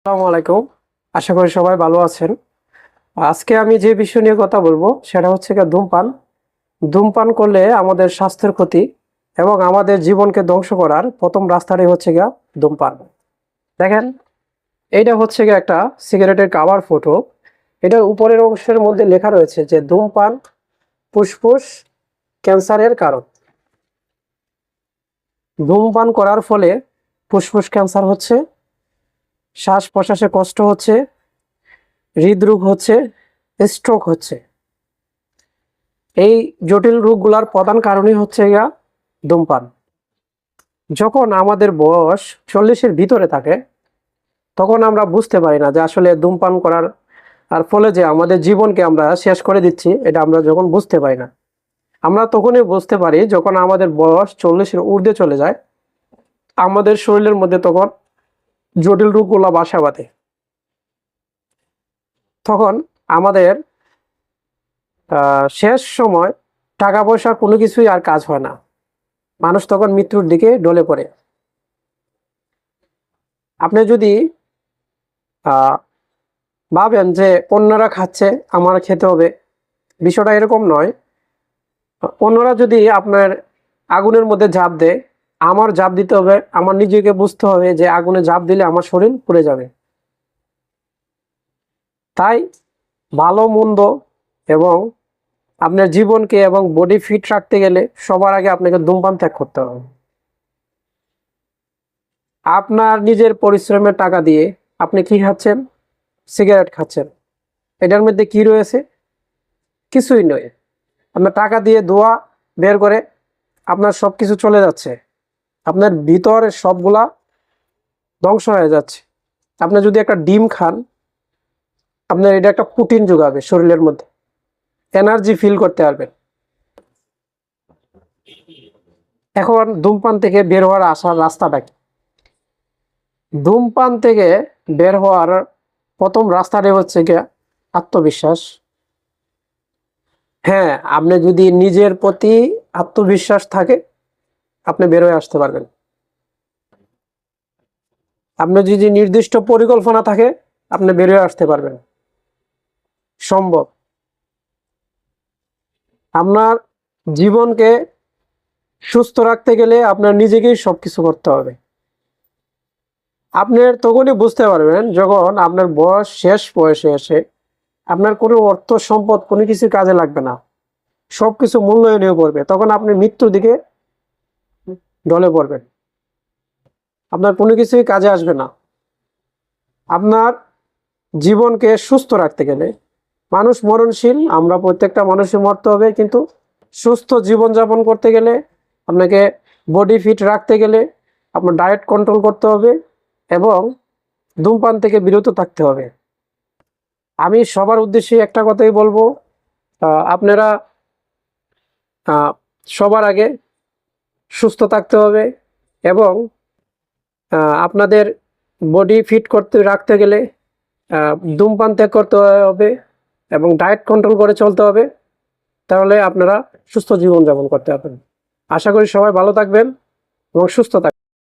আসসালামু আলাইকুম। আশা করি সবাই ভালো আছেন। আজকে আমি যে বিষয় নিয়ে কথা বলবো সেটা হচ্ছে গিয়ে ধূমপান। ধূমপান করলে আমাদের স্বাস্থ্যের ক্ষতি এবং আমাদের জীবনকে ধ্বংস করার প্রথম রাস্তাটাই হচ্ছে গিয়ে ধূমপান। দেখেন, এইটা হচ্ছে গিয়ে একটা সিগারেটের কাভার ফটো। এটার উপরের অংশের মধ্যে লেখা রয়েছে যে ধূমপান ফুসফুস ক্যান্সারের কারণ। ধূমপান করার ফলে ফুসফুস ক্যান্সার হচ্ছে, শ্বাস প্রশ্বাসে কষ্ট হচ্ছে, হৃদরোগ হচ্ছে, স্ট্রোক হচ্ছে। এই জটিল রোগগুলার প্রধান কারণই হচ্ছে গিয়া ধূমপান। যখন আমাদের বয়স 40-এর ভিতরে থাকে তখন আমরা বুঝতে পারি না যে আসলে ধূমপান করার আর ফলে যে আমাদের জীবনকে আমরা শেষ করে দিচ্ছি, এটা আমরা যখন বুঝতে পারি না। আমরা তখনই বুঝতে পারি যখন আমাদের বয়স 40-এর ঊর্ধ্বে চলে যায়। আমাদের শরীরের মধ্যে তখন জটিল রোগগুলা বাসা বাঁধে। তখন আমাদের শেষ সময় টাকা পয়সা কোনো কিছুই আর কাজ হয় না। মানুষ তখন মৃত্যুর দিকে ঢলে পড়ে। আপনি যদি ভাবেন যে অন্যরা খাচ্ছে আমার খেতে হবে, বিষয়টা এরকম নয়। অন্যরা যদি আপনার আগুনের মধ্যে ঝাঁপ দেয়, আমার ঝাঁপ দিতে হবে। আমার নিজেকে বুঝতে হবে যে আগুনে ঝাঁপ দিলে আমার শরীর পুড়ে যাবে। তাই ভালো মন্দ এবং আপনার জীবনকে এবং বডি ফিট রাখতে গেলে সবার আগে আপনাকে ধূমপান ত্যাগ করতে হবে। আপনার নিজের পরিশ্রমের টাকা দিয়ে আপনি কি খাচ্ছেন? সিগারেট খাচ্ছেন। এটার মধ্যে কি রয়েছে? কিছুই নয়। আপনার টাকা দিয়ে ধোঁয়া বের করে আপনার সব কিছু চলে যাচ্ছে, আপনার ভিতরের সবগুলা ধ্বংস হয়ে যাচ্ছে। আপনি যদি একটা ডিম খান, আপনার এটা একটা প্রোটিন যোগাবে শরীরের মধ্যে, এনার্জি ফিল করতে পারবেন। এখন ধূমপান থেকে বের হওয়ার আসার রাস্তাটা কি? ধূমপান থেকে বের হওয়ার প্রথম রাস্তাটাই হচ্ছে গিয়ে আত্মবিশ্বাস। হ্যাঁ, আপনি যদি নিজের প্রতি আত্মবিশ্বাস থাকে আপনি বের হয়ে আসতে পারবেন। আপনার যদি নির্দিষ্ট পরিকল্পনা থাকে আপনি বের হয়ে আসতে পারবেন। সম্ভব। আপনার জীবনকে সুস্থ রাখতে গেলে আপনার নিজেকেই সবকিছু করতে হবে। আপনি তখনই বুঝতে পারবেন যখন আপনার বয়স শেষ বয়সে এসে আপনার কোনো অর্থ সম্পদ কোনো কিছু কাজে লাগবে না, সবকিছু মূল্যায়ন পড়বে। তখন আপনি মৃত্যুর দিকে ঢলে পড়বেন, আপনার কোনো কিছুই কাজে আসবে না। আপনার জীবনকে সুস্থ রাখতে গেলে, মানুষ মরণশীল, আমরা প্রত্যেকটা মানুষই মরতে হবে, কিন্তু সুস্থ জীবনযাপন করতে গেলে আপনাকে বডি ফিট রাখতে গেলে আপনার ডায়েট কন্ট্রোল করতে হবে এবং ধূমপান থেকে বিরত থাকতে হবে। আমি সবার উদ্দেশ্যে একটা কথাই বলবো, আপনারা সবার আগে সুস্থ থাকতে হবে এবং আপনাদের বডি ফিট করতে রাখতে গেলে ধূমপান ত্যাগ করতে হবে এবং ডায়েট কন্ট্রোল করে চলতে হবে। তাহলে আপনারা সুস্থ জীবনযাপন করতে পারবেন। আশা করি সবাই ভালো থাকবেন এবং সুস্থ থাকবেন।